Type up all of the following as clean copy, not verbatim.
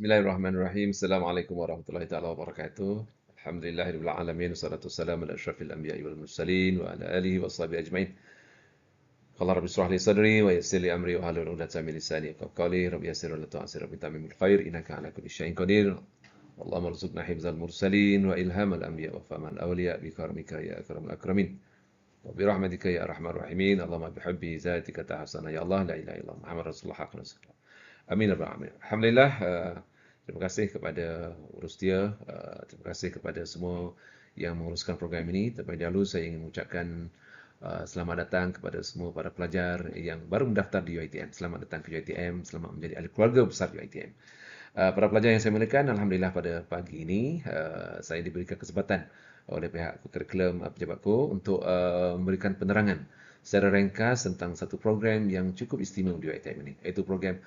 Bismillahirrahmanirrahim. Assalamualaikum warahmatullahi taala wabarakatuh. Alhamdulillahirabbil alamin wassalatu wassalamu ala asyrafil anbiya'i wal mursalin wa ala alihi washabihi ajmain. Qala rabbi shrah li sadri wa yassir li amri wa hlul 'uqdatam min lisani yafqahu qawli. Rabbi yassir wa la tu'assir wa bitamimil khair innaka ala kulli syai'in qadir. Allahumma arzuqna hifzal mursalin wa ilhamal anbiya wa fahmal awliya bi karamika ya akramul akramin. Wa bi rahmatika ya arhamar rahimin. Allahumma bihubbi zatika tahsana ya Allah la ilaha illallah Muhammad rasulullah haqqan rasulullah. Amin ya rabbal alamin. Alhamdulillah, terima kasih kepada Rustia, terima kasih kepada semua yang menguruskan program ini. Terlebih dahulu saya ingin mengucapkan selamat datang kepada semua para pelajar yang baru mendaftar di UiTM. Selamat datang ke UiTM, selamat menjadi ahli keluarga besar UiTM. Para pelajar yang saya muliakan, alhamdulillah pada pagi ini saya diberikan kesempatan oleh pihak kurikulum pejabatku untuk memberikan penerangan secara ringkas tentang satu program yang cukup istimewa di UiTM ini, iaitu program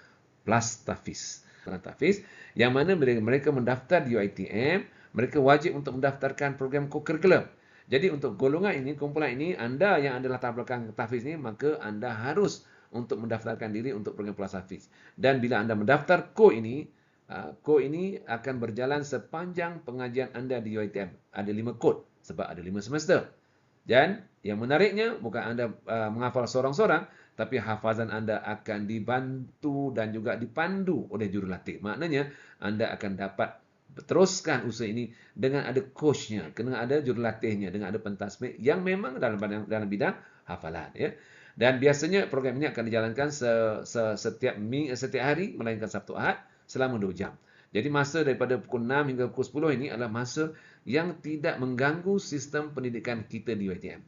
Plus Tahfiz. Tahfiz yang mana mereka mendaftar di UiTM, mereka wajib untuk mendaftarkan program kurikulum. Jadi untuk golongan ini, kumpulan ini, anda yang ada latar belakang tahfiz ini, maka anda harus untuk mendaftarkan diri untuk program Plus Tahfiz. Dan bila anda mendaftar ko ini akan berjalan sepanjang pengajian anda di UiTM. Ada 5 kod sebab ada 5 semester. Dan yang menariknya, bukan anda menghafal seorang-seorang, tapi hafazan anda akan dibantu dan juga dipandu oleh jurulatih. Maknanya, anda akan dapat teruskan usaha ini dengan ada coachnya, kena ada jurulatihnya, dengan ada pentasbih yang memang dalam bidang hafalan. Ya. Dan biasanya program ini akan dijalankan setiap hari, melainkan Sabtu Ahad, selama 2 jam. Jadi masa daripada pukul 6 hingga pukul 10 ini adalah masa yang tidak mengganggu sistem pendidikan kita di UiTM.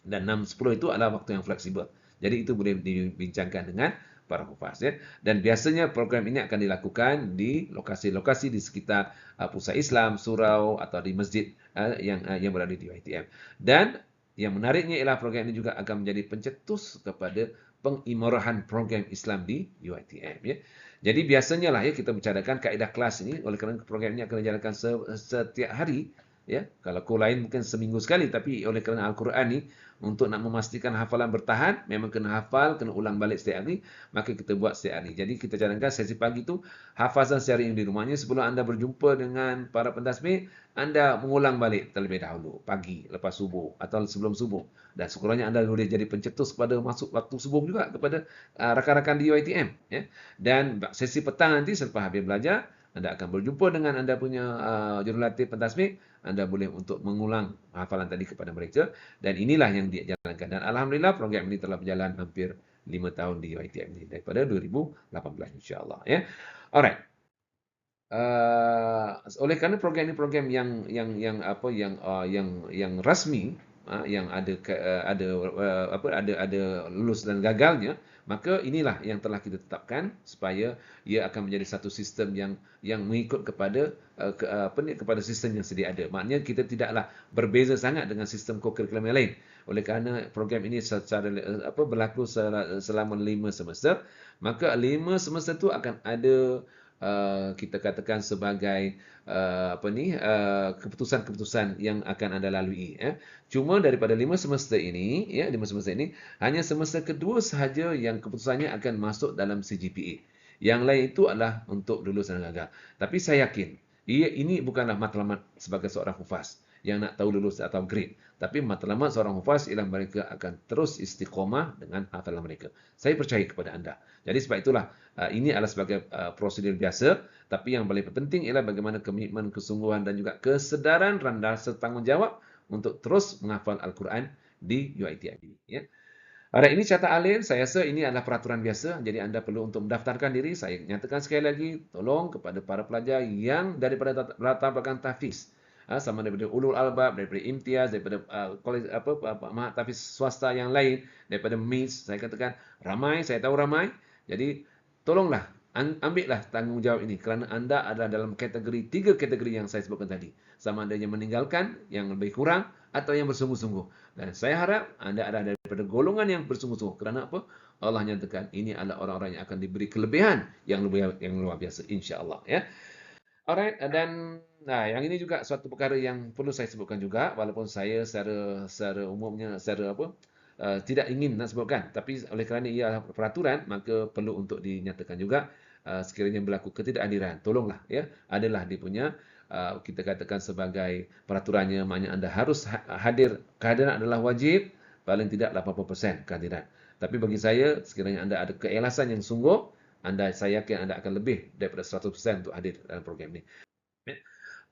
Dan 6-10 itu adalah waktu yang fleksibel. Jadi itu boleh dibincangkan dengan para hufaz. Ya. Dan biasanya program ini akan dilakukan di lokasi-lokasi di sekitar pusat Islam, surau atau di masjid yang berada di UiTM. Dan yang menariknya ialah program ini juga akan menjadi pencetus kepada pengimarahan program Islam di UiTM. Ya. Jadi biasanya lah ya kita bicarakan kaedah kelas ini, oleh kerana program ini akan dijalankan setiap hari. Ya, kalau lain mungkin seminggu sekali, tapi oleh kerana Al-Quran ni untuk nak memastikan hafalan bertahan, memang kena hafal, kena ulang balik setiap hari, maka kita buat setiap hari. Jadi kita jalankan sesi pagi tu hafazan sehari di rumahnya. Sebelum anda berjumpa dengan para pentasbih, anda mengulang balik terlebih dahulu pagi lepas subuh atau sebelum subuh. Dan sekurangnya anda boleh jadi pencetus pada masuk waktu subuh juga kepada rakan-rakan di UiTM. Ya. Dan sesi petang nanti selepas habis belajar, anda akan berjumpa dengan anda punya jurulatih pentasbih. Anda boleh untuk mengulang hafalan tadi kepada mereka. Dan inilah yang dijalankan. Dan Alhamdulillah program ini telah berjalan hampir 5 tahun di UiTM ini. Daripada 2018 insyaAllah. Ya. Alright. Oleh kerana program ini program yang rasmi, yang ada lulus dan gagalnya, maka inilah yang telah kita tetapkan supaya ia akan menjadi satu sistem yang mengikut kepada kepada sistem yang sedia ada. Maknanya kita tidaklah berbeza sangat dengan sistem kurikulum yang lain. Oleh kerana program ini secara berlaku selama 5 semester, maka 5 semester itu akan ada kita katakan sebagai keputusan-keputusan yang akan anda lalui. Cuma daripada 5 semester ini, hanya semester kedua sahaja yang keputusannya akan masuk dalam CGPA. Yang lain itu adalah untuk lulus dan gagal. Tapi saya yakin, ini bukanlah matlamat sebagai seorang hufaz yang nak tahu lulus atau grade. Tapi matlamat seorang hufaz ialah mereka akan terus istiqomah dengan hafalan mereka. Saya percaya kepada anda. Jadi sebab itulah, ini adalah sebagai prosedur biasa. Tapi yang paling penting ialah bagaimana komitmen, kesungguhan dan juga kesedaran dan rasa tanggungjawab untuk terus menghafal Al-Quran di UiTM ini. Ya. Alright, ini catat alin. Saya rasa ini adalah peraturan biasa. Jadi anda perlu untuk mendaftarkan diri. Saya nyatakan sekali lagi, tolong kepada para pelajar yang daripada latar belakang tahfiz, sama daripada ulul albab, daripada imtiaz, daripada kolej mahat tahfiz swasta yang lain, daripada MIS, saya katakan ramai, saya tahu ramai. Jadi tolonglah ambillah tanggungjawab ini kerana anda adalah dalam kategori 3 kategori yang saya sebutkan tadi. Sama ada yang meninggalkan, yang lebih kurang atau yang bersungguh-sungguh. Dan saya harap anda ada daripada golongan yang bersungguh-sungguh. Kerana apa? Allah nyatakan ini adalah orang-orang yang akan diberi kelebihan yang luar biasa, insya-Allah, ya. Alright, dan yang ini juga suatu perkara yang perlu saya sebutkan juga, walaupun saya secara umumnya tidak ingin nak sebutkan, tapi oleh kerana ia adalah peraturan, maka perlu untuk dinyatakan juga. sekiranya berlaku ketidakadilan, tolonglah ya, adalah dia punya kita katakan sebagai peraturannya, maknanya anda harus hadir, kehadiran adalah wajib, paling tidak 80% kehadiran. Tapi bagi saya, sekiranya anda ada keikhlasan yang sungguh, saya yakin anda akan lebih daripada 100% untuk hadir dalam program ini.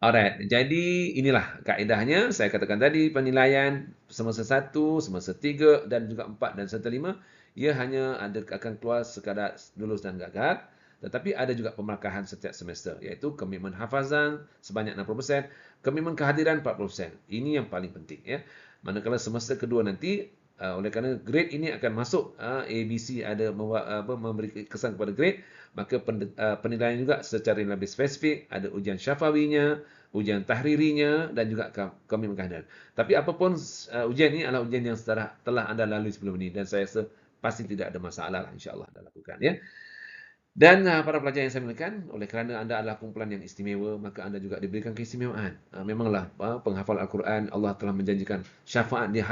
Alright, jadi inilah kaedahnya. Saya katakan tadi, penilaian semester 1, semester 3 dan juga 4 dan semester 5, ia hanya akan keluar sekadar lulus dan gagal. Tetapi ada juga pemarkahan setiap semester, iaitu komitmen hafazan sebanyak 60%, komitmen kehadiran 40%. Ini yang paling penting ya. Manakala semester kedua nanti, oleh kerana grade ini akan masuk, ABC ada memberi kesan kepada grade, maka penilaian juga secara lebih spesifik, ada ujian syafawinya, ujian tahririnya dan juga komitmen kehadiran. Tapi apapun ujian ini adalah ujian yang telah anda lalui sebelum ini dan saya rasa pasti tidak ada masalah lah, insya-Allah anda lakukan ya. Dan para pelajar yang saya muliakan, oleh kerana anda adalah kumpulan yang istimewa, maka anda juga diberikan keistimewaan. Memanglah penghafal Al-Quran, Allah telah menjanjikan syafaat di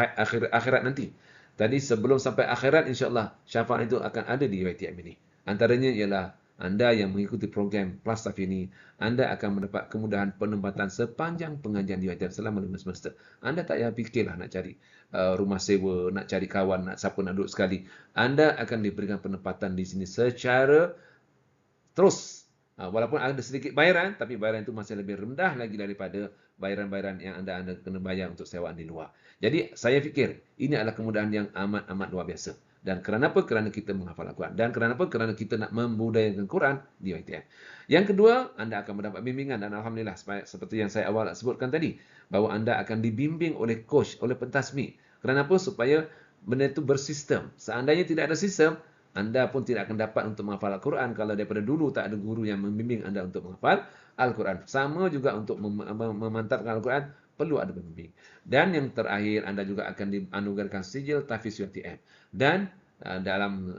akhirat nanti. Tadi sebelum sampai akhirat, insya-Allah syafaat itu akan ada di YTM ini. Antaranya ialah anda yang mengikuti program PlusTaf ini, anda akan mendapat kemudahan penempatan sepanjang pengajian di YTM selama 5 semester. Anda tak payah fikirlah nak cari rumah sewa, nak cari kawan, nak siapa nak duduk sekali. Anda akan diberikan penempatan di sini secara terus. Walaupun ada sedikit bayaran, tapi bayaran itu masih lebih rendah lagi daripada bayaran-bayaran yang anda kena bayar untuk sewaan di luar. Jadi, saya fikir ini adalah kemudahan yang amat-amat luar biasa. Dan kerana apa? Kerana kita menghafal Al-Quran. Dan kerana apa? Kerana kita nak membudayakan Quran di YTM. Yang kedua, anda akan mendapat bimbingan. Dan Alhamdulillah, seperti yang saya awal sebutkan tadi, bahawa anda akan dibimbing oleh coach, oleh pentasmi. Kerana apa? Supaya benda itu bersistem. Seandainya tidak ada sistem, anda pun tidak akan dapat untuk menghafal Al-Quran kalau daripada dulu tak ada guru yang membimbing anda untuk menghafal Al-Quran. Sama juga untuk memantapkan Al-Quran, perlu ada pembimbing. Dan yang terakhir, anda juga akan dianugerahkan sijil tahfiz YTM. Dan dalam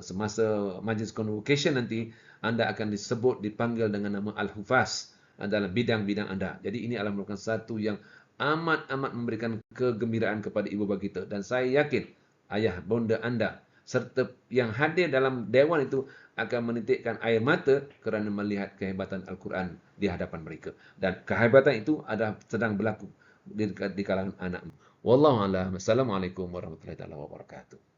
semasa majlis convocation nanti, anda akan dipanggil dengan nama Al-Hufaz dalam bidang-bidang anda. Jadi ini adalah merupakan satu yang amat-amat memberikan kegembiraan kepada ibu bapa kita. Dan saya yakin ayah bonda anda serta yang hadir dalam dewan itu akan menitikkan air mata kerana melihat kehebatan Al-Quran di hadapan mereka. Dan kehebatan itu adalah sedang berlaku di kalangan anakmu. Wallahu a'lam. Assalamualaikum warahmatullahi wabarakatuh.